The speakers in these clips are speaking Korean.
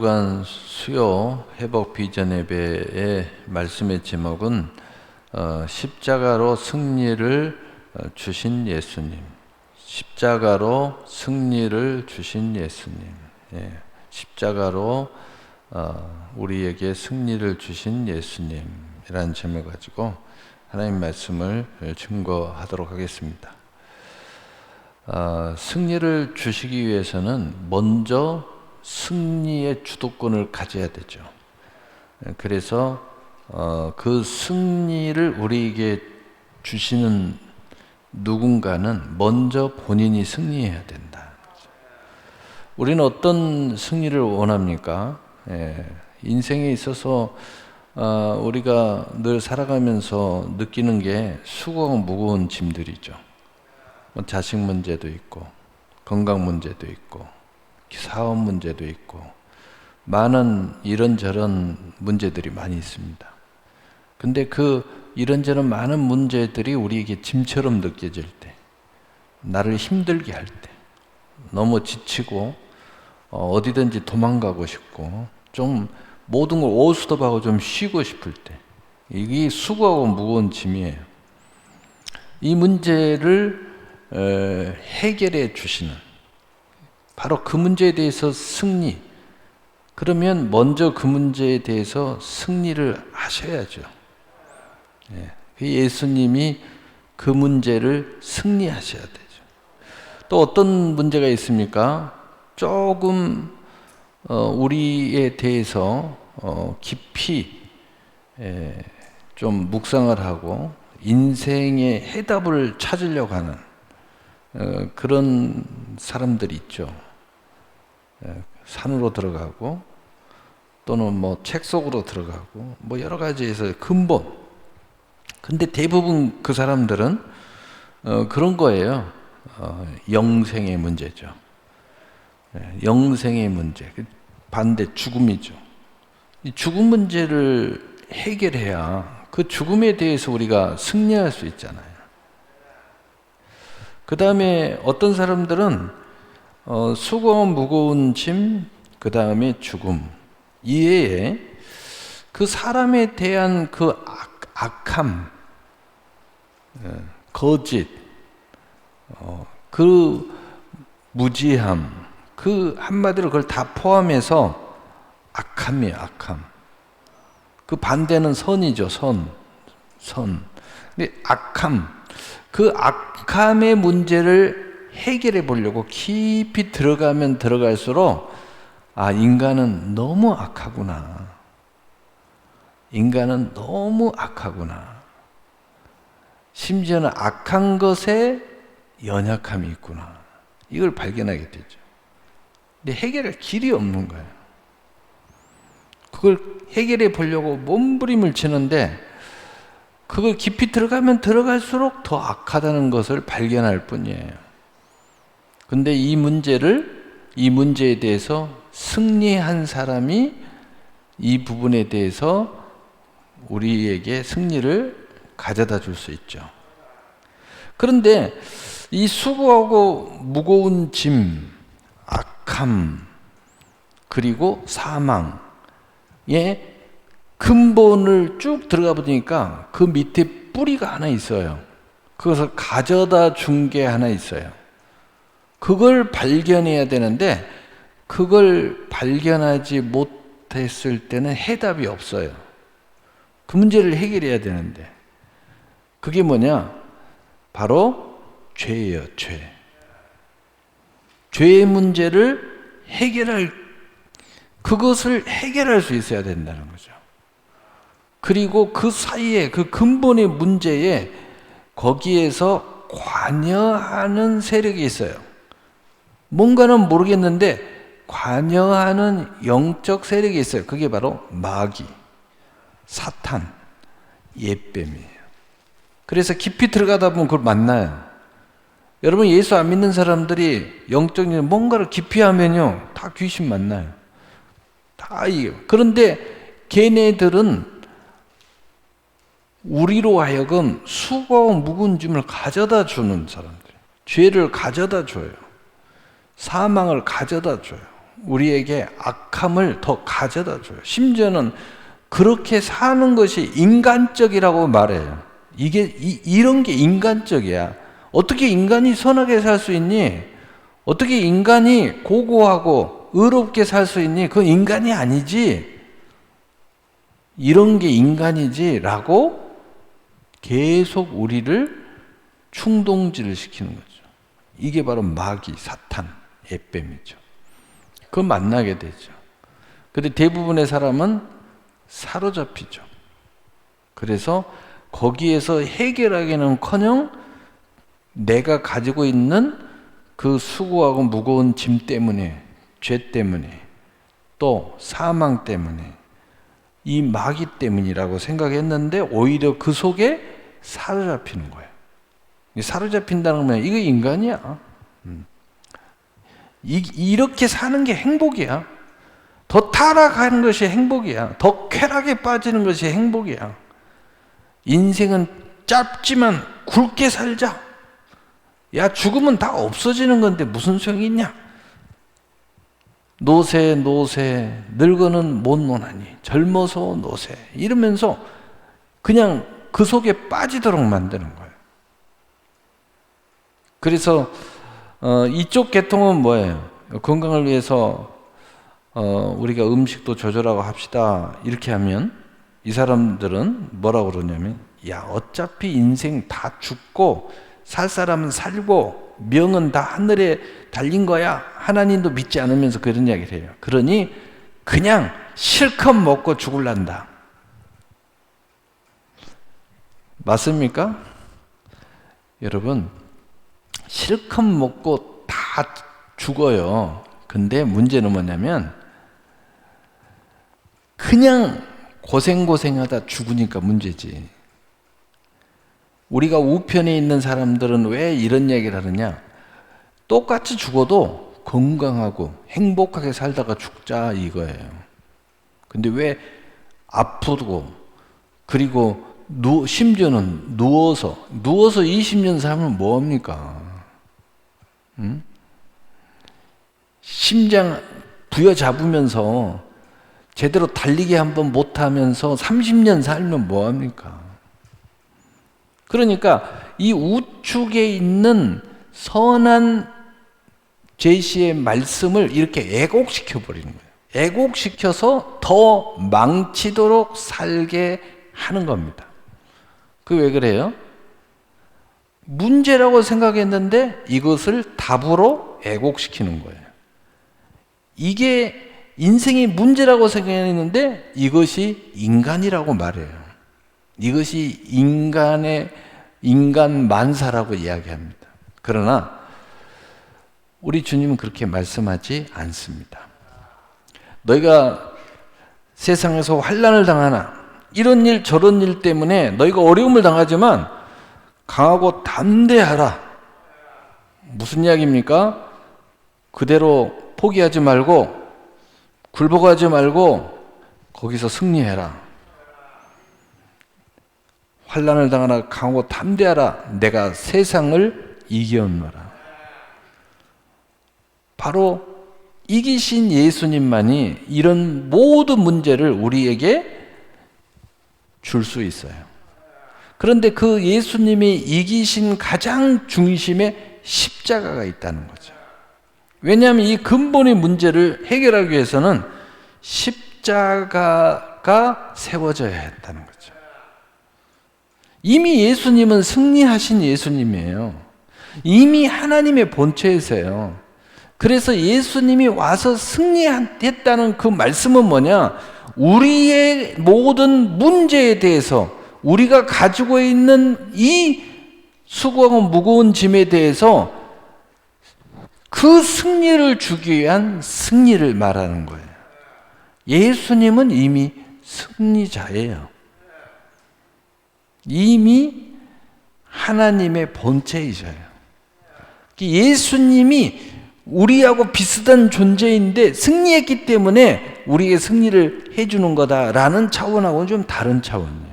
주간 수요 회복 비전 예배의 말씀의 제목은 십자가로 승리를 주신 예수님. 십자가로 승리를 주신 예수님. 십자가로 우리에게 승리를 주신 예수님이라는 제목을 가지고 하나님 말씀을 증거하도록 하겠습니다. 승리를 주시기 위해서는 먼저 승리의 주도권을 가져야 되죠. 그래서 그 승리를 우리에게 주시는 누군가는 먼저 본인이 승리해야 된다. 우리는 어떤 승리를 원합니까? 인생에 있어서 우리가 늘 살아가면서 느끼는 게 수고하고 무거운 짐들이죠. 자식 문제도 있고 건강 문제도 있고 사업 문제도 있고 많은 이런저런 문제들이 많이 있습니다. 근데 그 이런저런 많은 문제들이 우리에게 짐처럼 느껴질 때, 나를 힘들게 할 때, 너무 지치고 어디든지 도망가고 싶고 좀 모든 걸 오스톱하고 좀 쉬고 싶을 때, 이게 수고하고 무거운 짐이에요. 이 문제를 해결해 주시는, 바로 그 문제에 대해서 승리. 그러면 먼저 그 문제에 대해서 승리를 하셔야죠. 예수님이 그 문제를 승리하셔야 되죠. 또 어떤 문제가 있습니까? 조금 우리에 대해서 깊이 좀 묵상을 하고 인생의 해답을 찾으려고 하는 그런 사람들이 있죠. 산으로 들어가고 또는 뭐 책 속으로 들어가고 뭐 여러 가지에서 근본. 근데 대부분 그 사람들은 그런 거예요. 영생의 문제죠. 영생의 문제. 반대 죽음이죠. 이 죽음 문제를 해결해야 그 죽음에 대해서 우리가 승리할 수 있잖아요. 그 다음에 어떤 사람들은 수고 무거운 짐, 그 다음에 죽음 이외에 그 사람에 대한 그 악함, 거짓, 그 무지함, 그 한마디로 그걸 다 포함해서 악함이에요. 악함. 그 반대는 선이죠. 선. 근데 악함, 그 악함의 문제를 해결해 보려고 깊이 들어가면 들어갈수록 인간은 너무 악하구나. 인간은 너무 악하구나. 심지어는 악한 것에 연약함이 있구나. 이걸 발견하게 되죠. 근데 해결할 길이 없는 거예요. 그걸 해결해 보려고 몸부림을 치는데 그걸 깊이 들어가면 들어갈수록 더 악하다는 것을 발견할 뿐이에요. 근데 이 문제에 대해서 승리한 사람이 이 부분에 대해서 우리에게 승리를 가져다 줄 수 있죠. 그런데 이 수고하고 무거운 짐, 악함, 그리고 사망의 근본을 쭉 들어가 보니까 그 밑에 뿌리가 하나 있어요. 그것을 가져다 준 게 하나 있어요. 그걸 발견해야 되는데 그걸 발견하지 못했을 때는 해답이 없어요. 그 문제를 해결해야 되는데 그게 뭐냐? 바로 죄예요. 죄. 죄의 문제를 그것을 해결할 수 있어야 된다는 거죠. 그리고 그 사이에 그 근본의 문제에 거기에서 관여하는 세력이 있어요. 뭔가는 모르겠는데 관여하는 영적 세력이 있어요. 그게 바로 마귀, 사탄, 옛뱀이에요. 그래서 깊이 들어가다 보면 그걸 만나요. 여러분 예수 안 믿는 사람들이 영적인 뭔가를 깊이 하면요 다 귀신 만나요. 다 이겨요. 그런데 걔네들은 우리로 하여금 수고하고 무거운 짐을 가져다 주는 사람들, 죄를 가져다 줘요. 사망을 가져다 줘요. 우리에게 악함을 더 가져다 줘요. 심지어는 그렇게 사는 것이 인간적이라고 말해요. 이런 게 인간적이야. 어떻게 인간이 선하게 살 수 있니? 어떻게 인간이 고고하고 의롭게 살 수 있니? 그건 인간이 아니지. 이런 게 인간이지 라고 계속 우리를 충동질을 시키는 거죠. 이게 바로 마귀, 사탄, 옅뱀이죠. 그거 만나게 되죠. 근데 대부분의 사람은 사로잡히죠. 그래서 거기에서 해결하기는커녕 내가 가지고 있는 그 수고하고 무거운 짐 때문에, 죄 때문에, 또 사망 때문에, 이 마귀 때문이라고 생각했는데 오히려 그 속에 사로잡히는 거예요. 사로잡힌다는 건 이거 인간이야. 이렇게 사는 게 행복이야. 더 타락하는 것이 행복이야. 더 쾌락에 빠지는 것이 행복이야. 인생은 짧지만 굵게 살자. 야, 죽으면 다 없어지는 건데 무슨 소용이 있냐? 노세 늙어는 못 노나니 젊어서 노세 이러면서 그냥 그 속에 빠지도록 만드는 거예요. 그래서 이쪽 계통은 뭐예요? 건강을 위해서 우리가 음식도 조절하고 합시다 이렇게 하면 이 사람들은 뭐라고 그러냐면 야, 어차피 인생 다 죽고 살 사람은 살고 명은 다 하늘에 달린 거야. 하나님도 믿지 않으면서 그런 이야기를 해요. 그러니 그냥 실컷 먹고 죽을란다. 맞습니까? 여러분, 실컷 먹고 다 죽어요. 근데 문제는 뭐냐면 그냥 고생하다 죽으니까 문제지. 우리가 우편에 있는 사람들은 왜 이런 얘기를 하느냐? 똑같이 죽어도 건강하고 행복하게 살다가 죽자 이거예요. 근데 왜 아프고 그리고 심지어는 누워서 20년 살면 뭐합니까? 응? 심장 부여잡으면서 제대로 달리기 한번 못하면서 30년 살면 뭐합니까? 그러니까 이 우측에 있는 선한 제시의 말씀을 이렇게 애곡시켜 버리는 거예요. 애곡시켜서 더 망치도록 살게 하는 겁니다. 그게 왜 그래요? 문제라고 생각했는데 이것을 답으로 애곡시키는 거예요. 이게 인생이 문제라고 생각했는데 이것이 인간이라고 말해요. 이것이 인간 만사라고 이야기합니다. 그러나 우리 주님은 그렇게 말씀하지 않습니다. 너희가 세상에서 환난을 당하나 이런 일 저런 일 때문에 너희가 어려움을 당하지만 강하고 담대하라. 무슨 이야기입니까? 그대로 포기하지 말고 굴복하지 말고 거기서 승리해라. 환난을 당하나 강하고 담대하라. 내가 세상을 이겼노라. 바로 이기신 예수님만이 이런 모든 문제를 우리에게 줄 수 있어요. 그런데 그 예수님이 이기신 가장 중심에 십자가가 있다는 거죠. 왜냐하면 이 근본의 문제를 해결하기 위해서는 십자가가 세워져야 했다는 거죠. 이미 예수님은 승리하신 예수님이에요. 이미 하나님의 본체이세요. 그래서 예수님이 와서 승리했다는 그 말씀은 뭐냐? 우리의 모든 문제에 대해서 우리가 가지고 있는 이 수고하고 무거운 짐에 대해서 그 승리를 주기 위한 승리를 말하는 거예요. 예수님은 이미 승리자예요. 이미 하나님의 본체이셔요. 예수님이 우리하고 비슷한 존재인데 승리했기 때문에 우리에게 승리를 해주는 거다라는 차원하고는 좀 다른 차원이에요.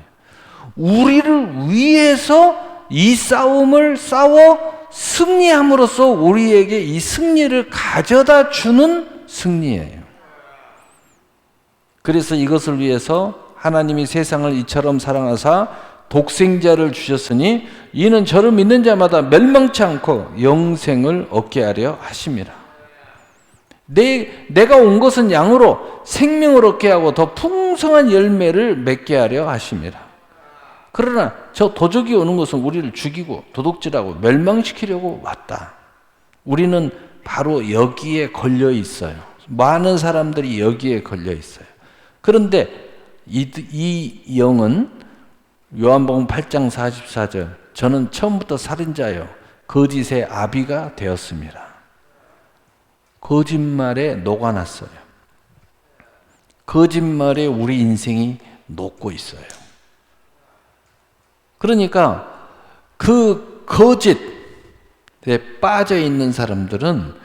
우리를 위해서 이 싸움을 싸워 승리함으로써 우리에게 이 승리를 가져다 주는 승리예요. 그래서 이것을 위해서 하나님이 세상을 이처럼 사랑하사 독생자를 주셨으니 이는 저를 믿는 자마다 멸망치 않고 영생을 얻게 하려 하심이라. 내가 온 것은 양으로 생명을 얻게 하고 더 풍성한 열매를 맺게 하려 하심이라. 그러나 저 도적이 오는 것은 우리를 죽이고 도둑질하고 멸망시키려고 왔다. 우리는 바로 여기에 걸려 있어요. 많은 사람들이 여기에 걸려 있어요. 그런데 이 영은 요한복음 8장 44절 저는 처음부터 살인자요 거짓의 아비가 되었습니다. 거짓말에 녹아났어요. 거짓말에 우리 인생이 녹고 있어요. 그러니까 그 거짓에 빠져 있는 사람들은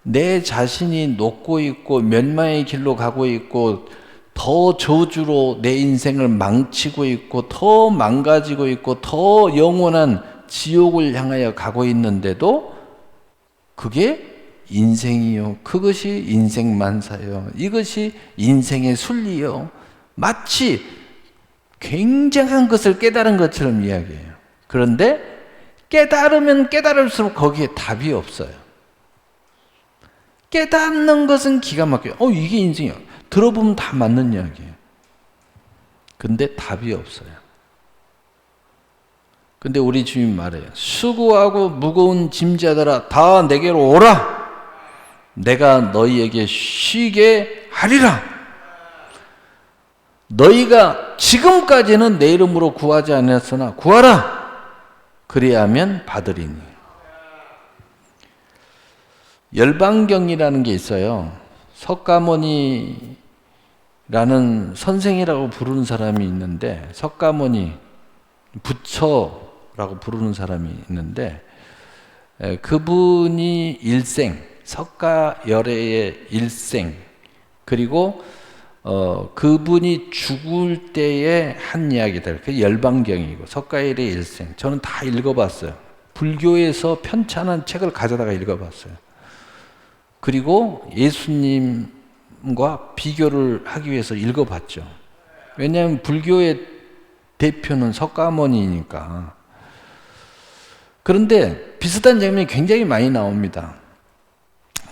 내 자신이 녹고 있고 멸망의 길로 가고 있고 더 저주로 내 인생을 망치고 있고 더 망가지고 있고 더 영원한 지옥을 향하여 가고 있는데도 그게 인생이요. 그것이 인생만사요. 이것이 인생의 순리요. 마치 굉장한 것을 깨달은 것처럼 이야기해요. 그런데 깨달으면 깨달을수록 거기에 답이 없어요. 깨닫는 것은 기가 막혀요. 이게 인생이야. 들어보면 다 맞는 이야기예요. 근데 답이 없어요. 근데 우리 주님 말해요. 수고하고 무거운 짐자들아 다 내게로 오라. 내가 너희에게 쉬게 하리라. 너희가 지금까지는 내 이름으로 구하지 않았으나 구하라. 그리하면 받으리니. 열방경이라는 게 있어요. 석가모니라는 선생이라고 부르는 사람이 있는데 석가모니 부처라고 부르는 사람이 있는데 그분이 일생 석가열애의 일생 그리고 그분이 죽을 때의 한 이야기들 그 열방경이고 석가열애의 일생 저는 다 읽어봤어요. 불교에서 편찬한 책을 가져다가 읽어봤어요. 그리고 예수님과 비교를 하기 위해서 읽어봤죠. 왜냐하면 불교의 대표는 석가모니니까. 그런데 비슷한 장면이 굉장히 많이 나옵니다.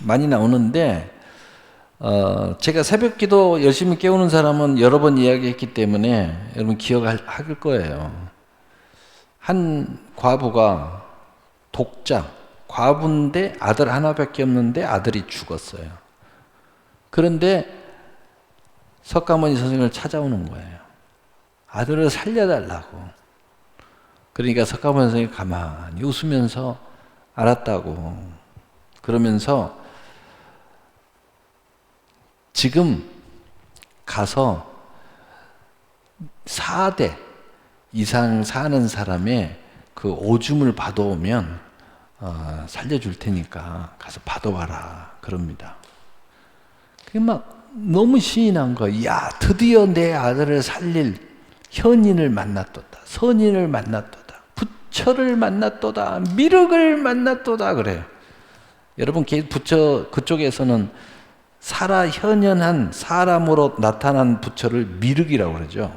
많이 나오는데 제가 새벽기도 열심히 깨우는 사람은 여러 번 이야기했기 때문에 여러분 기억할 거예요. 한 과부가 독자, 과부인데 아들 하나밖에 없는데 아들이 죽었어요. 그런데 석가모니 선생을 찾아오는 거예요. 아들을 살려달라고. 그러니까 석가모니 선생이 가만히 웃으면서 알았다고. 그러면서 지금 가서 4대 이상 사는 사람의 그 오줌을 받아오면 살려줄 테니까 가서 받아와라 그럽니다. 그게 막 너무 신이 난 거야. 야, 드디어 내 아들을 살릴 현인을 만났도다. 선인을 만났도다. 부처를 만났도다. 미륵을 만났도다 그래요. 여러분 부처 그쪽에서는 살아현현한 사람으로 나타난 부처를 미륵이라고 그러죠.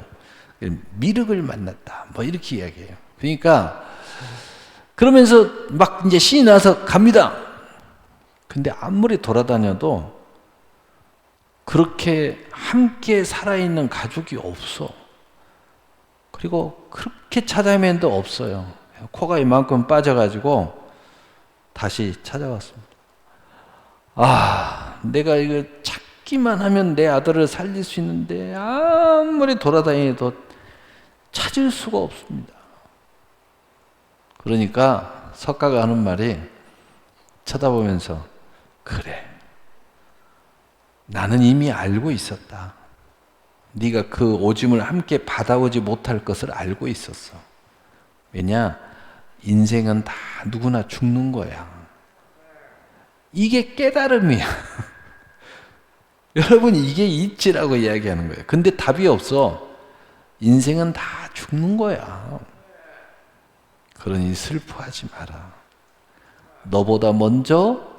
미륵을 만났다. 뭐 이렇게 이야기해요. 그러니까 그러면서 막 이제 신이 나서 갑니다. 근데 아무리 돌아다녀도 그렇게 함께 살아있는 가족이 없어. 그리고 그렇게 찾아내도 없어요. 코가 이만큼 빠져가지고 다시 찾아왔습니다. 내가 이거 찾기만 하면 내 아들을 살릴 수 있는데 아무리 돌아다녀도 찾을 수가 없습니다. 그러니까 석가가 하는 말이 쳐다보면서 그래. 나는 이미 알고 있었다. 네가 그 오줌을 함께 받아오지 못할 것을 알고 있었어. 왜냐? 인생은 다 누구나 죽는 거야. 이게 깨달음이야. 여러분 이게 이치라고 이야기하는 거예요. 근데 답이 없어. 인생은 다 죽는 거야. 그러니 슬퍼하지 마라. 너보다 먼저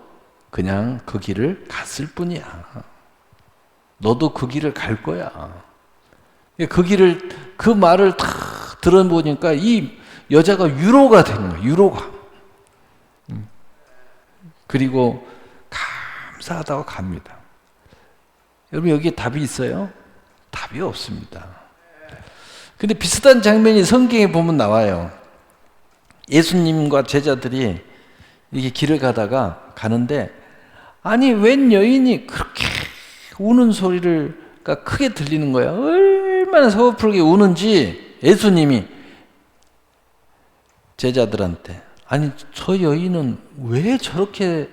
그냥 그 길을 갔을 뿐이야. 너도 그 길을 갈 거야. 그 말을 다 들어보니까 이 여자가 위로가 되는 거야. 위로가. 그리고 감사하다고 갑니다. 여러분, 여기에 답이 있어요? 답이 없습니다. 근데 비슷한 장면이 성경에 보면 나와요. 예수님과 제자들이 이게 길을 가는데, 아니, 웬 여인이 그렇게 우는 소리가 크게 들리는 거야. 얼마나 서글프게 우는지 예수님이 제자들한테, 아니, 저 여인은 왜 저렇게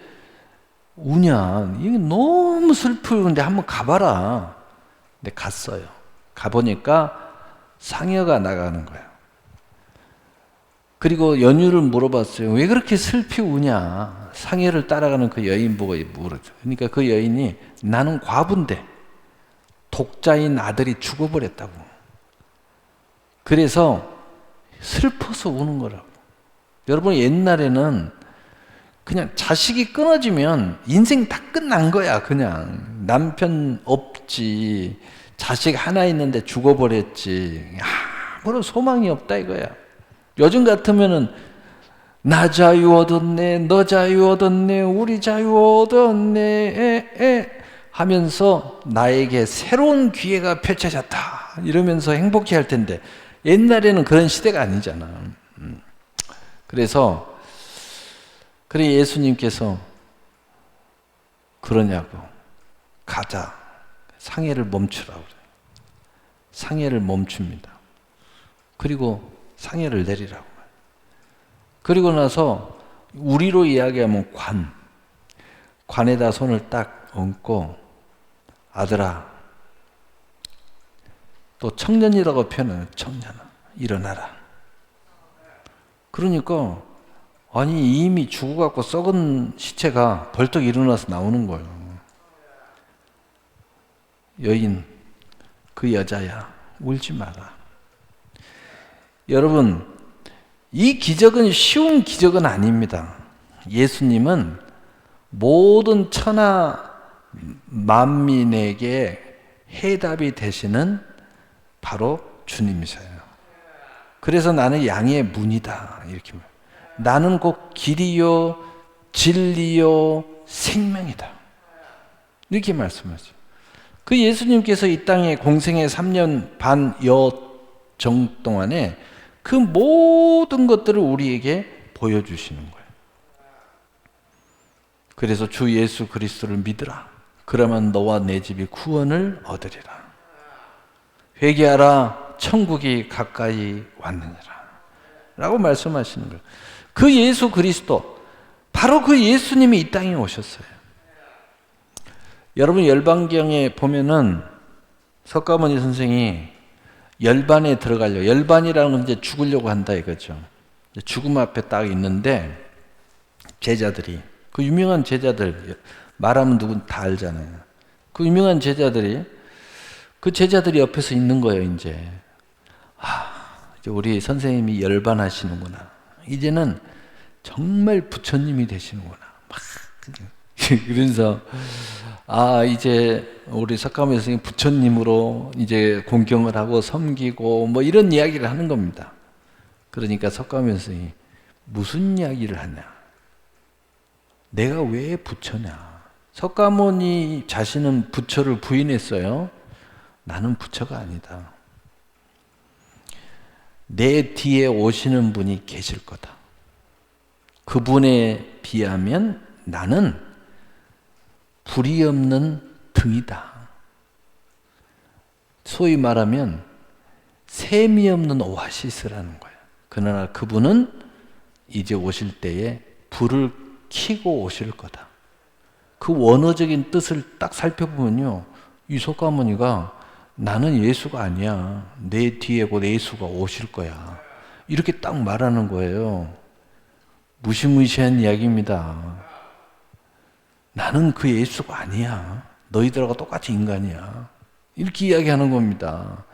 우냐? 이게 너무 슬프는데 한번 가봐라. 근데 갔어요. 가보니까 상여가 나가는 거예요. 그리고 연유를 물어봤어요. 왜 그렇게 슬피 우냐? 상여를 따라가는 그 여인 보고 물었죠. 그러니까 그 여인이, 나는 과부인데 독자인 아들이 죽어버렸다고. 그래서 슬퍼서 우는 거라고. 여러분, 옛날에는 그냥 자식이 끊어지면 인생 다 끝난 거야. 그냥 남편 없지, 자식 하나 있는데 죽어버렸지, 아무런 소망이 없다 이거야. 요즘 같으면은 나 자유 얻었네, 너 자유 얻었네, 우리 자유 얻었네 하면서 나에게 새로운 기회가 펼쳐졌다 이러면서 행복해 할 텐데, 옛날에는 그런 시대가 아니잖아. 그래서 예수님께서 그러냐고, 가자, 상해를 멈추라고 그래요. 상해를 멈춥니다. 그리고 상해를 내리라고. 그리고 나서 우리로 이야기하면 관에다 손을 딱 얹고, 아들아, 또 청년이라고 표현해요. 청년아, 일어나라. 그러니까 아니, 이미 죽어갖고 썩은 시체가 벌떡 일어나서 나오는 거예요. 여인, 그 여자야, 울지 마라. 여러분, 이 기적은 쉬운 기적은 아닙니다. 예수님은 모든 천하 만민에게 해답이 되시는 바로 주님이세요. 그래서 나는 양의 문이다 이렇게 말해요. 나는 곧 길이요 진리요 생명이다 이렇게 말씀하죠. 그 예수님께서 이 땅에 공생의 3년 반여 정 동안에 그 모든 것들을 우리에게 보여주시는 거예요. 그래서 주 예수 그리스도를 믿으라. 그러면 너와 내 집이 구원을 얻으리라. 회개하라. 천국이 가까이 왔느니라. 라고 말씀하시는 거예요. 그 예수 그리스도, 바로 그 예수님이 이 땅에 오셨어요. 여러분, 열반경에 보면은 석가모니 선생이 열반에 들어가려고, 열반이라는 건 이제 죽으려고 한다 이거죠. 죽음 앞에 딱 있는데 제자들이, 그 유명한 제자들, 말하면 누군 다 알잖아요. 그 유명한 제자들이, 그 제자들이 옆에서 있는 거예요. 이제 이제 우리 선생님이 열반하시는구나. 이제는 정말 부처님이 되시는구나. 막 그래서 이제 우리 석가모니 선생님 부처님으로 이제 공경을 하고 섬기고 뭐 이런 이야기를 하는 겁니다. 그러니까 석가모니 선생님이 무슨 이야기를 하냐? 내가 왜 부처냐? 석가모니 자신은 부처를 부인했어요. 나는 부처가 아니다. 내 뒤에 오시는 분이 계실 거다. 그분에 비하면 나는 불이 없는 등이다. 소위 말하면 샘이 없는 오아시스라는 거예요. 그러나 그분은 이제 오실 때에 불을 켜고 오실 거다. 그 원어적인 뜻을 딱 살펴보면요, 이 석가모니가 나는 예수가 아니야. 내 뒤에 곧 예수가 오실 거야. 이렇게 딱 말하는 거예요. 무시무시한 이야기입니다. 나는 그 예수가 아니야. 너희들하고 똑같이 인간이야. 이렇게 이야기하는 겁니다.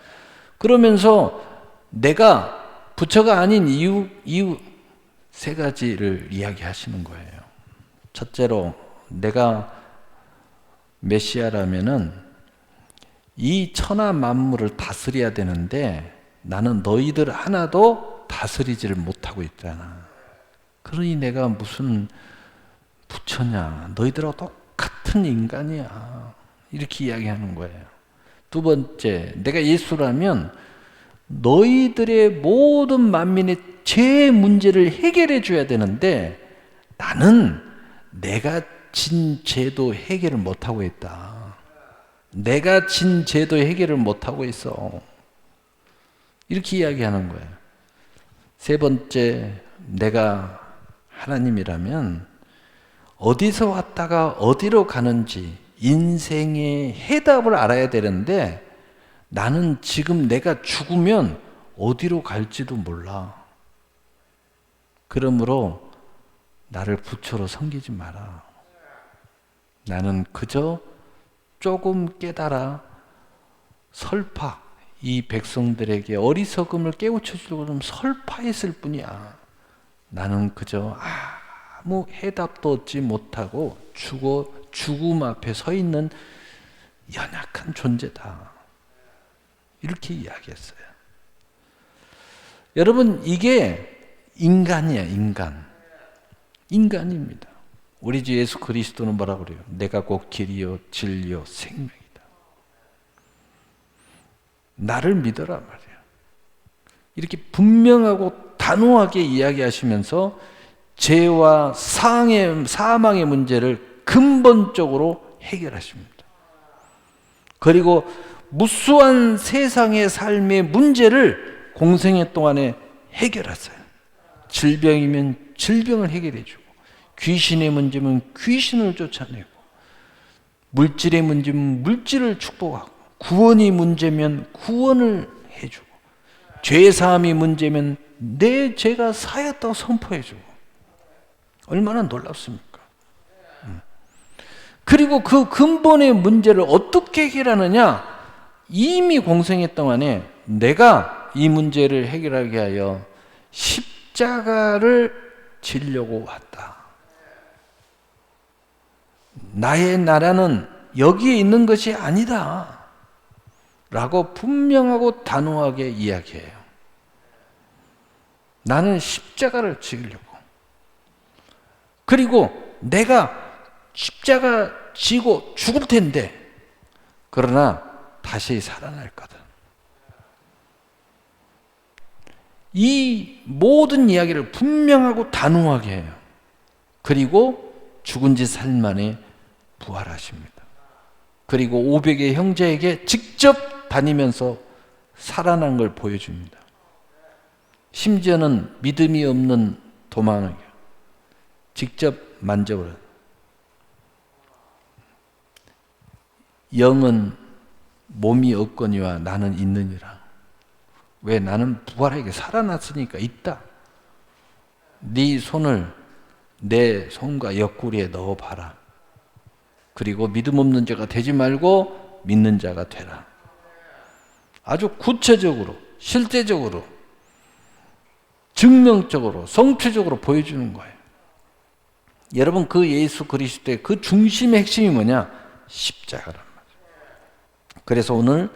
그러면서 내가 부처가 아닌 이유 세 가지를 이야기하시는 거예요. 첫째로 내가 메시아라면은 이 천하 만물을 다스려야 되는데 나는 너희들 하나도 다스리지를 못하고 있잖아. 그러니 내가 무슨 부처냐. 너희들하고 똑같은 인간이야. 이렇게 이야기하는 거예요. 두 번째, 내가 예수라면 너희들의 모든 만민의 죄 문제를 해결해 줘야 되는데 나는 내가 진 죄도 해결을 못하고 있다. 내가 진 죄도 해결을 못하고 있어. 이렇게 이야기하는 거예요. 세 번째, 내가 하나님이라면 어디서 왔다가 어디로 가는지 인생의 해답을 알아야 되는데 나는 지금 내가 죽으면 어디로 갈지도 몰라. 그러므로 나를 부처로 섬기지 마라. 나는 그저 조금 깨달아 설파, 이 백성들에게 어리석음을 깨우쳐 주려고 좀 설파했을 뿐이야. 나는 그저 아무 해답도 얻지 못하고 죽음 앞에 서 있는 연약한 존재다. 이렇게 이야기했어요. 여러분, 이게 인간이야, 인간. 인간입니다. 우리 주 예수 그리스도는 뭐라고 그래요? 내가 곧 길이요, 진리요, 생명이다. 나를 믿어라 말이에요. 이렇게 분명하고 단호하게 이야기하시면서 죄와 사망의 문제를 근본적으로 해결하십니다. 그리고 무수한 세상의 삶의 문제를 공생애 동안에 해결하세요. 질병이면 질병을 해결해 주고, 귀신의 문제면 귀신을 쫓아내고, 물질의 문제면 물질을 축복하고, 구원이 문제면 구원을 해주고, 죄사함이 문제면 내 죄가 사였다고 선포해주고, 얼마나 놀랍습니까? 그리고 그 근본의 문제를 어떻게 해결하느냐? 이미 공생애 동안에 내가 이 문제를 해결하게 하여 십자가를 지려고 왔다. 나의 나라는 여기에 있는 것이 아니다. 라고 분명하고 단호하게 이야기해요. 나는 십자가를 지으려고. 그리고 내가 십자가 지고 죽을 텐데, 그러나 다시 살아날 거다. 이 모든 이야기를 분명하고 단호하게 해요. 그리고 죽은 지 사흘 만에 부활하십니다. 그리고 500의 형제에게 직접 다니면서 살아난 걸 보여줍니다. 심지어는 믿음이 없는 도마에게 직접 만져보라. 영은 몸이 없거니와 나는 있느니라. 왜? 나는 부활하게 살아났으니까 있다. 네 손을 내 손과 옆구리에 넣어봐라. 그리고 믿음 없는 자가 되지 말고 믿는 자가 되라. 아주 구체적으로, 실제적으로, 증명적으로, 성취적으로 보여주는 거예요. 여러분, 그 예수 그리스도의 그 중심의 핵심이 뭐냐? 십자가란 말이에요. 그래서 오늘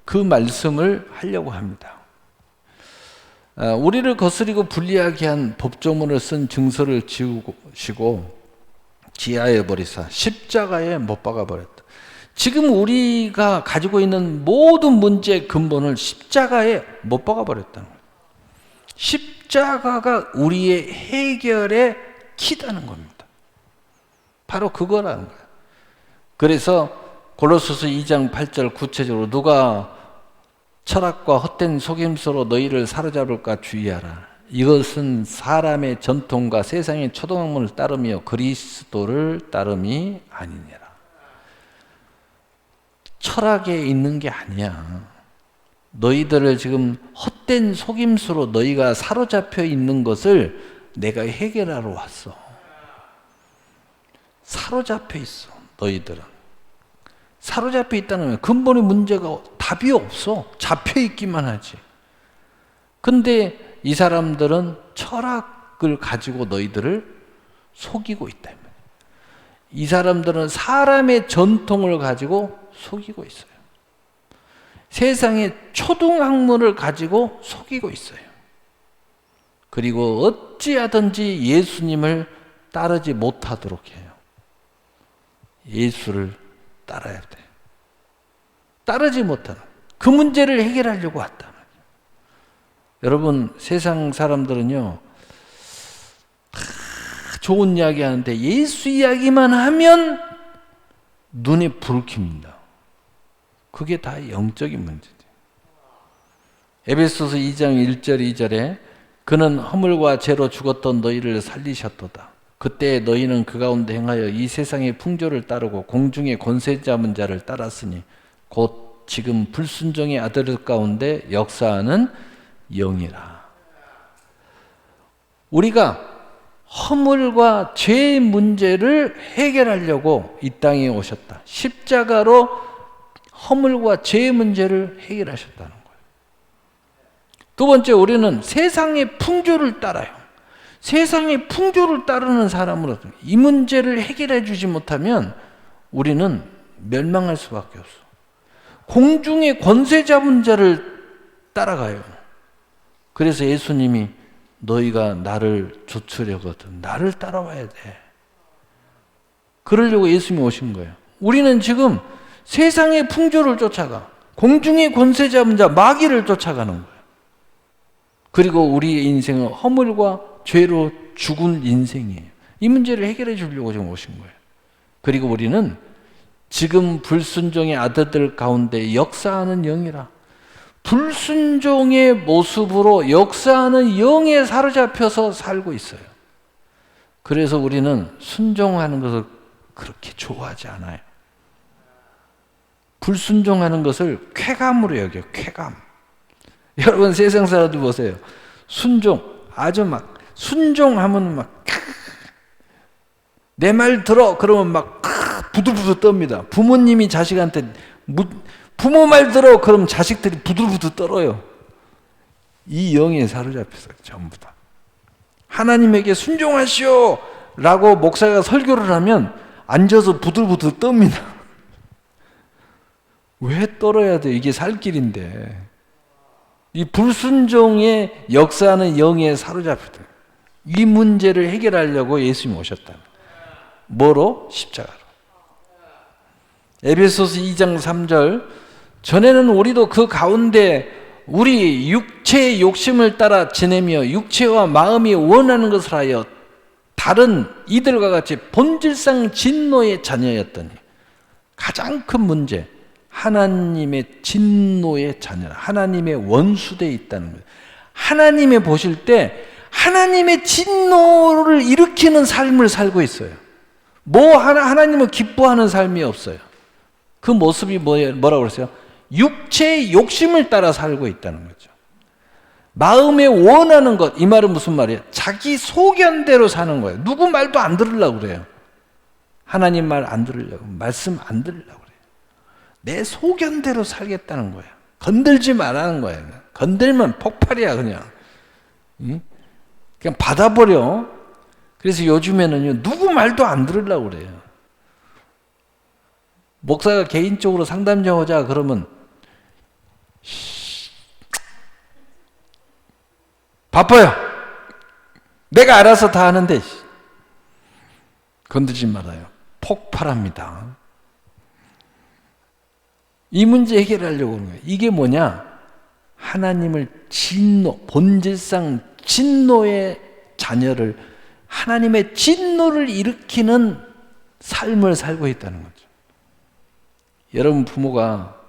그 말씀을 하려고 합니다. 우리를 거스리고 불리하게 한 법조문을 쓴 증서를 지우시고 지하에 버리사 십자가에 못 박아 버렸다. 지금 우리가 가지고 있는 모든 문제의 근본을 십자가에 못 박아 버렸다는 거예요. 십자가가 우리의 해결의 키다는 겁니다. 바로 그거라는 거예요. 그래서 골로새서 2장 8절 구체적으로 누가 철학과 헛된 속임수로 너희를 사로잡을까 주의하라. 이것은 사람의 전통과 세상의 초등학문을 따르며 그리스도를 따름이 아니니라. 철학에 있는 게 아니야. 너희들을 지금 헛된 속임수로 너희가 사로잡혀 있는 것을 내가 해결하러 왔어. 사로잡혀 있어, 너희들은. 사로잡혀 있다는 건 근본의 문제가 답이 없어. 잡혀 있기만 하지. 근데 이 사람들은 철학을 가지고 너희들을 속이고 있다. 이 사람들은 사람의 전통을 가지고 속이고 있어요. 세상의 초등학문을 가지고 속이고 있어요. 그리고 어찌하든지 예수님을 따르지 못하도록 해요. 예수를 따라야 돼. 따르지 못하는 그 문제를 해결하려고 왔다. 여러분, 세상 사람들은요, 다 좋은 이야기 하는데 예수 이야기만 하면 눈에 불을 켭니다. 그게 다 영적인 문제죠. 에베소서 2장 1절 2절에 그는 허물과 죄로 죽었던 너희를 살리셨도다. 그때 너희는 그 가운데 행하여 이 세상의 풍조를 따르고 공중의 권세 잡은 자를 따랐으니 곧 지금 불순종의 아들 가운데 역사하는 영이라. 우리가 허물과 죄의 문제를 해결하려고 이 땅에 오셨다. 십자가로 허물과 죄의 문제를 해결하셨다는 거예요. 두 번째, 우리는 세상의 풍조를 따라요. 세상의 풍조를 따르는 사람으로서 이 문제를 해결해 주지 못하면 우리는 멸망할 수밖에 없어. 공중의 권세 잡은 자를 따라가요. 그래서 예수님이 너희가 나를 좇으려거든 나를 따라와야 돼. 그러려고 예수님이 오신 거예요. 우리는 지금 세상의 풍조를 쫓아가 공중의 권세 잡은 자 마귀를 쫓아가는 거예요. 그리고 우리의 인생은 허물과 죄로 죽은 인생이에요. 이 문제를 해결해 주려고 지금 오신 거예요. 그리고 우리는 지금 불순종의 아들들 가운데 역사하는 영이라. 불순종의 모습으로 역사하는 영에 사로잡혀서 살고 있어요. 그래서 우리는 순종하는 것을 그렇게 좋아하지 않아요. 불순종하는 것을 쾌감으로 여겨요. 쾌감. 여러분, 세상 사람들 보세요. 순종, 아주 막 순종하면 막 내 말 들어 그러면 막 부들부들 떱니다. 부모님이 자식한테 부모 말 들어 그러면 자식들이 부들부들 떨어요. 이 영에 사로잡혀서 전부 다. 하나님에게 순종하시오 라고 목사가 설교를 하면 앉아서 부들부들 떱니다. 왜 떨어야 돼? 이게 살 길인데. 이 불순종의 역사하는 영에 사로잡혔다. 이 문제를 해결하려고 예수님이 오셨다. 뭐로? 십자가로. 에베소서 2장 3절 전에는 우리도 그 가운데 우리 육체의 욕심을 따라 지내며 육체와 마음이 원하는 것을 하여 다른 이들과 같이 본질상 진노의 자녀였더니 가장 큰 문제 하나님의 진노의 자녀라. 하나님의 원수되어 있다는 거예요. 하나님이 보실 때 하나님의 진노를 일으키는 삶을 살고 있어요. 하나님을 기뻐하는 삶이 없어요. 그 모습이 뭐라고 그랬어요? 육체의 욕심을 따라 살고 있다는 거죠. 마음에 원하는 것, 이 말은 무슨 말이에요? 자기 소견대로 사는 거예요. 누구 말도 안 들으려고 그래요. 하나님 말 안 들으려고, 말씀 안 들으려고 그래요. 내 소견대로 살겠다는 거야. 건들지 말라는 거야. 건들면 폭발이야 그냥. 그냥 받아버려. 그래서 요즘에는요 누구 말도 안 들으려고 그래요. 목사가 개인적으로 상담 좀 하자 그러면 바빠요. 내가 알아서 다 하는데 건들지 말아요. 폭발합니다. 이 문제 해결하려고 하는 거예요. 이게 뭐냐? 하나님을 본질상 진노의 자녀를 하나님의 진노를 일으키는 삶을 살고 있다는 거죠. 여러분 부모가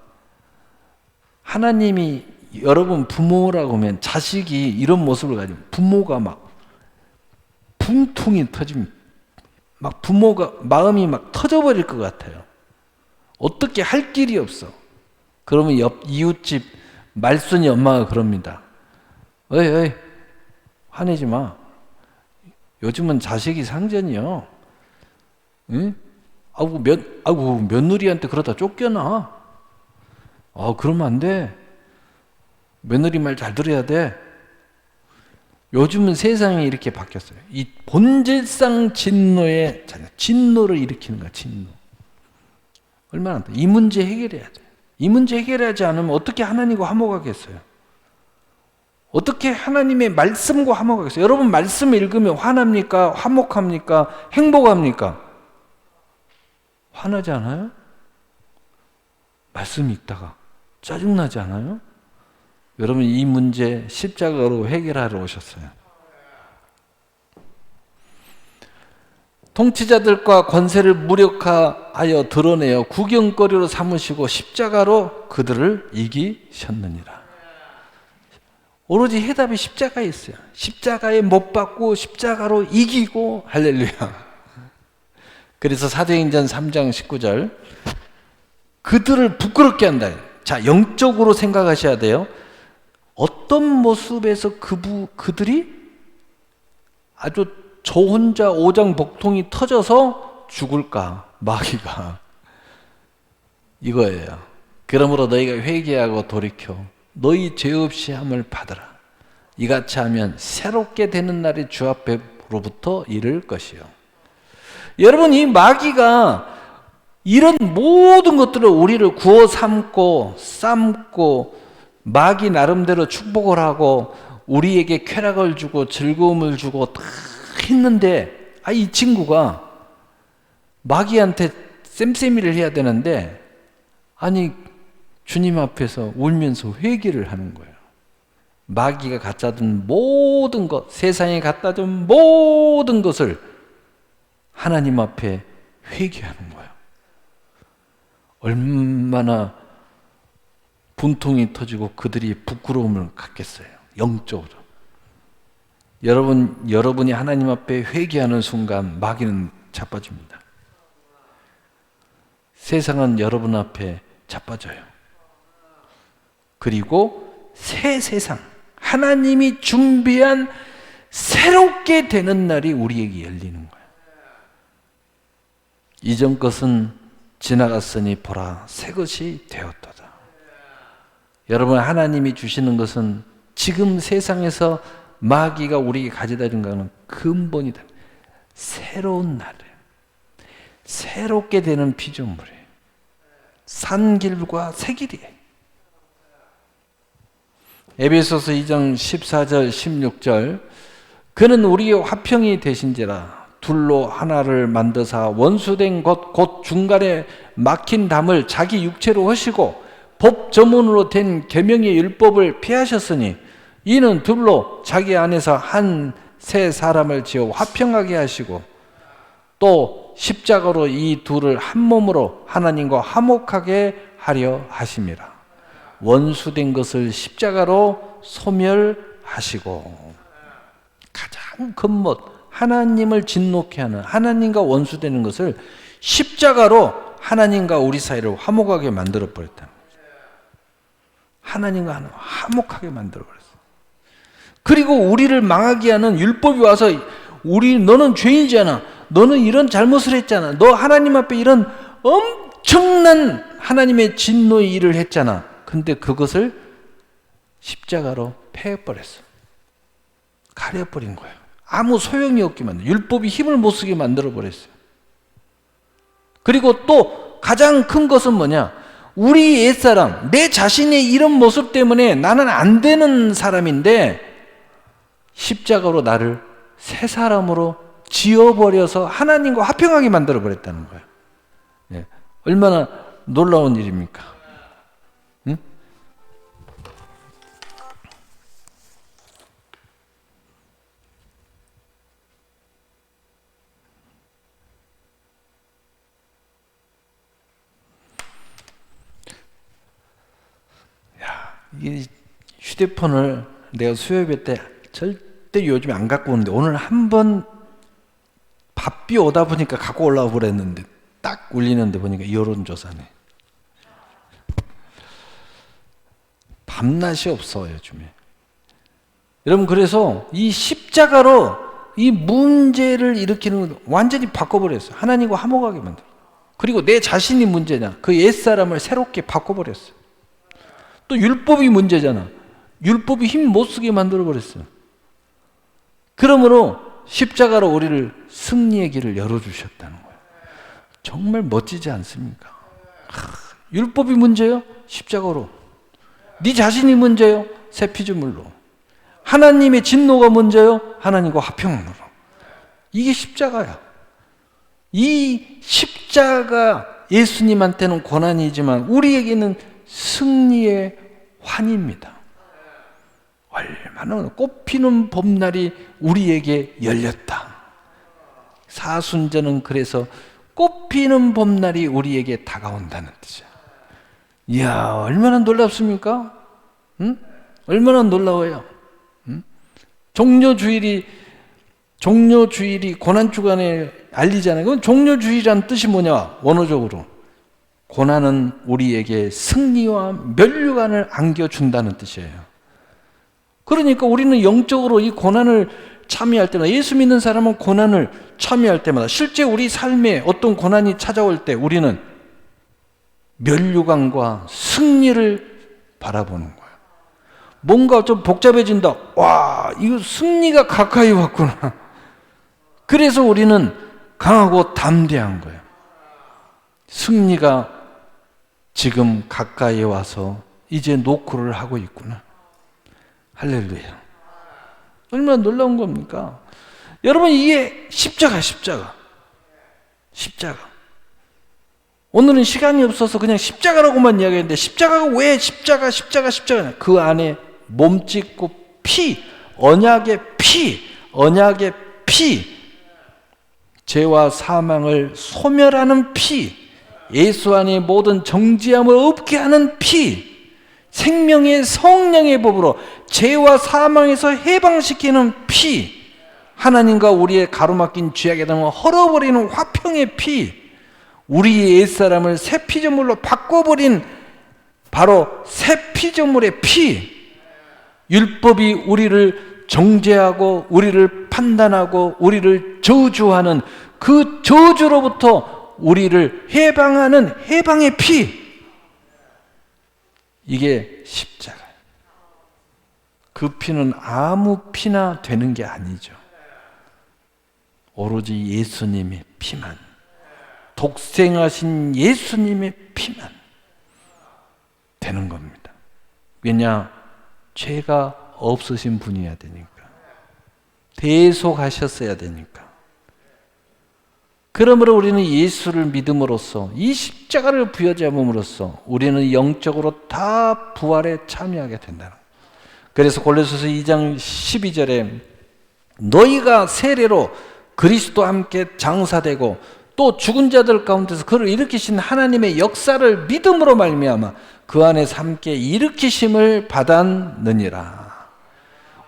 하나님이 여러분 부모라고 하면 자식이 이런 모습을 가지고 부모가 막 분통이 터지면 막 부모가 마음이 막 터져버릴 것 같아요. 어떻게 할 길이 없어. 그러면 이웃집 말순이 엄마가 그럽니다. 어이 화내지 마. 요즘은 자식이 상전이요. 응? 며느리한테 그러다 쫓겨나. 그러면 안 돼. 며느리 말 잘 들어야 돼. 요즘은 세상이 이렇게 바뀌었어요. 이 본질상 진노의 진노를 일으키는 거야. 진노. 얼마나 안 돼. 이 문제 해결해야 돼. 이 문제 해결하지 않으면 어떻게 하나님과 화목하겠어요? 어떻게 하나님의 말씀과 화목하겠어요? 여러분 말씀 읽으면 화납니까? 화목합니까? 행복합니까? 화나지 않아요? 말씀 읽다가 짜증나지 않아요? 여러분 이 문제 십자가로 해결하러 오셨어요. 통치자들과 권세를 무력화하여 드러내어 구경거리로 삼으시고 십자가로 그들을 이기셨느니라. 오로지 해답이 십자가에 있어요. 십자가에 못 박고 십자가로 이기고 할렐루야. 그래서 사도행전 3장 19절 그들을 부끄럽게 한다. 자, 영적으로 생각하셔야 돼요. 어떤 모습에서 그들이 아주 저 혼자 오장복통이 터져서 죽을까? 마귀가 이거예요. 그러므로 너희가 회개하고 돌이켜 너희 죄 없이 함을 받으라. 이같이 하면 새롭게 되는 날이 주 앞으로부터 이를 것이요. 여러분 이 마귀가 이런 모든 것들을 우리를 구워 삶고 마귀 나름대로 축복을 하고 우리에게 쾌락을 주고 즐거움을 주고 다 했는데 이 친구가 마귀한테 쌤쌤이를 해야 되는데 아니 주님 앞에서 울면서 회개를 하는 거예요. 마귀가 갖다 준 모든 것, 세상에 갖다 준 모든 것을 하나님 앞에 회개하는 거예요. 얼마나 분통이 터지고 그들이 부끄러움을 갖겠어요. 영적으로. 여러분이 하나님 앞에 회개하는 순간 마귀는 자빠집니다. 세상은 여러분 앞에 자빠져요. 그리고 새 세상, 하나님이 준비한 새롭게 되는 날이 우리에게 열리는 거예요. 이전 것은 지나갔으니 보라 새 것이 되었도다. 여러분 하나님이 주시는 것은 지금 세상에서 마귀가 우리에게 가져다 준 것은 근본이다. 새로운 날이에요. 새롭게 되는 피조물이에요. 산 길과 새 길이에요. 에베소서 2장 14절 16절 그는 우리의 화평이 되신지라 둘로 하나를 만드사 원수된 것 곧 중간에 막힌 담을 자기 육체로 하시고 법 전문으로 된 계명의 율법을 피하셨으니 이는 둘로 자기 안에서 한 새 사람을 지어 화평하게 하시고 또 십자가로 이 둘을 한 몸으로 하나님과 화목하게 하려 하심이라. 원수된 것을 십자가로 소멸하시고 가장 근본 하나님을 진노케 하는 하나님과 원수되는 것을 십자가로 하나님과 우리 사이를 화목하게 만들어 버렸다. 하나님과 하나님 화목하게 만들어 버렸어요. 그리고 우리를 망하게 하는 율법이 와서 너는 죄인이잖아. 너는 이런 잘못을 했잖아. 너 하나님 앞에 이런 엄청난 하나님의 진노의 일을 했잖아. 근데 그것을 십자가로 패해버렸어. 가려버린 거예요. 아무 소용이 없게 만들어. 율법이 힘을 못 쓰게 만들어버렸어요. 그리고 또 가장 큰 것은 뭐냐? 우리 옛사람, 내 자신의 이런 모습 때문에 나는 안 되는 사람인데 십자가로 나를 새 사람으로 지어버려서 하나님과 화평하게 만들어버렸다는 거예요. 네. 얼마나 놀라운 일입니까? 응? 이 휴대폰을 내가 수요예배 때 절대 요즘에 안 갖고 오는데 오늘 한번 바삐 오다 보니까 갖고 올라와 버렸는데 딱 울리는데 보니까 여론조사네. 밤낮이 없어 요즘에. 여러분 그래서 이 십자가로 이 문제를 일으키는 걸 완전히 바꿔버렸어요. 하나님과 화목하게 만들어. 그리고 내 자신이 문제냐 그 옛사람을 새롭게 바꿔버렸어요. 또 율법이 문제잖아. 율법이 힘 못 쓰게 만들어버렸어요. 그러므로 십자가로 우리를 승리의 길을 열어주셨다는 거예요. 정말 멋지지 않습니까? 율법이 문제요? 십자가로. 네 자신이 문제요? 새 피조물로. 하나님의 진노가 문제요? 하나님과 화평으로. 이게 십자가야. 이 십자가 예수님한테는 고난이지만 우리에게는 승리의 환입니다. 얼마나 꽃피는 봄날이 우리에게 열렸다. 사순절은 그래서 꽃피는 봄날이 우리에게 다가온다는 뜻이야. 이야, 얼마나 놀랍습니까? 응? 얼마나 놀라워요. 응? 종료주일이 고난주간에 알리잖아요. 그럼 종료주일이란 뜻이 뭐냐? 원어적으로 고난은 우리에게 승리와 면류관을 안겨준다는 뜻이에요. 그러니까 우리는 영적으로 이 고난을 참여할 때마다, 예수 믿는 사람은 고난을 참여할 때마다, 실제 우리 삶에 어떤 고난이 찾아올 때 우리는 면류관과 승리를 바라보는 거예요. 뭔가 좀 복잡해진다. 와, 이거 승리가 가까이 왔구나. 그래서 우리는 강하고 담대한 거예요. 승리가 지금 가까이 와서 이제 노크를 하고 있구나. 할렐루야. 얼마나 놀라운 겁니까? 여러분, 이게 십자가. 오늘은 시간이 없어서 그냥 십자가라고만 이야기했는데, 십자가가 왜 십자가냐? 그 안에 몸짓고 언약의 피, 죄와 사망을 소멸하는 피, 예수 안에 모든 정죄함을 없게 하는 피, 생명의 성령의 법으로 죄와 사망에서 해방시키는 피, 하나님과 우리의 가로막힌 죄악에 대한 헐어버리는 화평의 피, 우리의 옛사람을 새 피조물로 바꿔버린 바로 새 피조물의 피, 율법이 우리를 정죄하고 우리를 판단하고 우리를 저주하는 그 저주로부터 우리를 해방하는 해방의 피, 이게 십자가예요. 그 피는 아무 피나 되는 게 아니죠. 오로지 예수님의 피만, 독생하신 예수님의 피만 되는 겁니다. 왜냐? 죄가 없으신 분이어야 되니까. 대속하셨어야 되니까. 그러므로 우리는 예수를 믿음으로써, 이 십자가를 부여잡음으로써 우리는 영적으로 다 부활에 참여하게 된다는 거예요. 그래서 골로새서 2장 12절에 너희가 세례로 그리스도와 함께 장사되고 또 죽은 자들 가운데서 그를 일으키신 하나님의 역사를 믿음으로 말미암아 그 안에서 함께 일으키심을 받았느니라.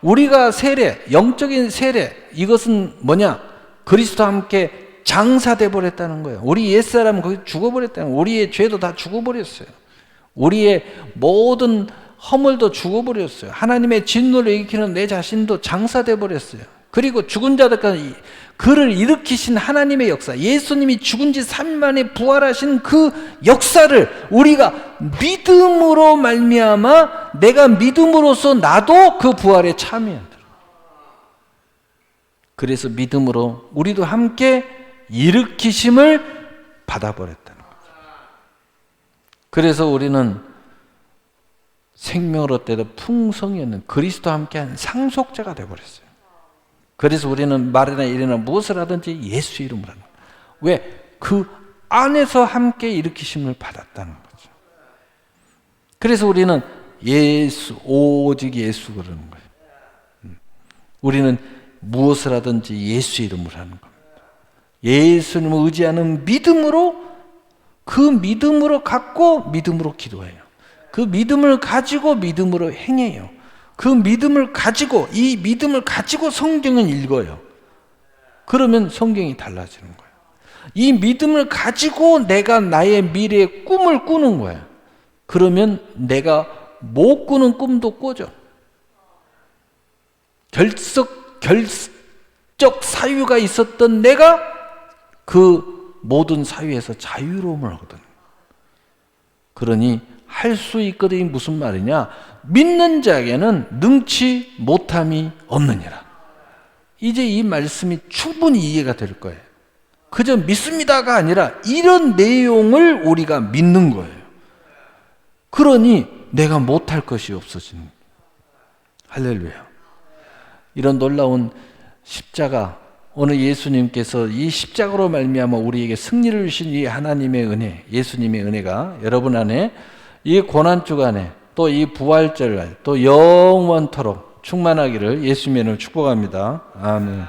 우리가 세례, 영적인 세례, 이것은 뭐냐? 그리스도와 함께 장사돼 버렸다는 거예요. 우리 옛사람은 거기 죽어버렸다는 거예요. 우리의 죄도 다 죽어버렸어요. 우리의 모든 허물도 죽어버렸어요. 하나님의 진노를 일으키는 내 자신도 장사돼 버렸어요. 그리고 죽은 자들까지 그를 일으키신 하나님의 역사, 예수님이 죽은 지 3일 만에 부활하신 그 역사를 우리가 믿음으로 말미암아 내가 믿음으로써 나도 그 부활에 참여한다. 그래서 믿음으로 우리도 함께 일으키심을 받아버렸다는 거죠. 그래서 우리는 생명을 얻되 풍성이 있는 그리스도와 함께한 상속자가 되어버렸어요. 그래서 우리는 말이나 일이나 무엇을 하든지 예수 이름으로 하는 거예요. 왜? 그 안에서 함께 일으키심을 받았다는 거죠. 그래서 우리는 예수, 오직 예수 그러는 거예요. 우리는 무엇을 하든지 예수 이름으로 하는 겁니다. 예수님을 의지하는 믿음으로, 그 믿음으로 갖고 믿음으로 기도해요. 그 믿음을 가지고 믿음으로 행해요. 그 믿음을 가지고, 이 믿음을 가지고 성경을 읽어요. 그러면 성경이 달라지는 거예요. 이 믿음을 가지고 내가 나의 미래의 꿈을 꾸는 거예요. 그러면 내가 못 꾸는 꿈도 꿔져. 결적 사유가 있었던 내가 그 모든 사유에서 자유로움을 얻거든. 그러니 할 수 있거든이 무슨 말이냐? 믿는 자에게는 능치 못함이 없느니라. 이제 이 말씀이 충분히 이해가 될 거예요. 그저 믿습니다가 아니라 이런 내용을 우리가 믿는 거예요. 그러니 내가 못할 것이 없어지는 거예요. 할렐루야. 이런 놀라운 십자가, 오늘 예수님께서 이 십자가로 말미암아 우리에게 승리를 주신 이 하나님의 은혜, 예수님의 은혜가 여러분 안에 이 고난주 안에 또 이 부활절 또 영원토록 충만하기를 예수님의 이름으로 축복합니다. 아멘.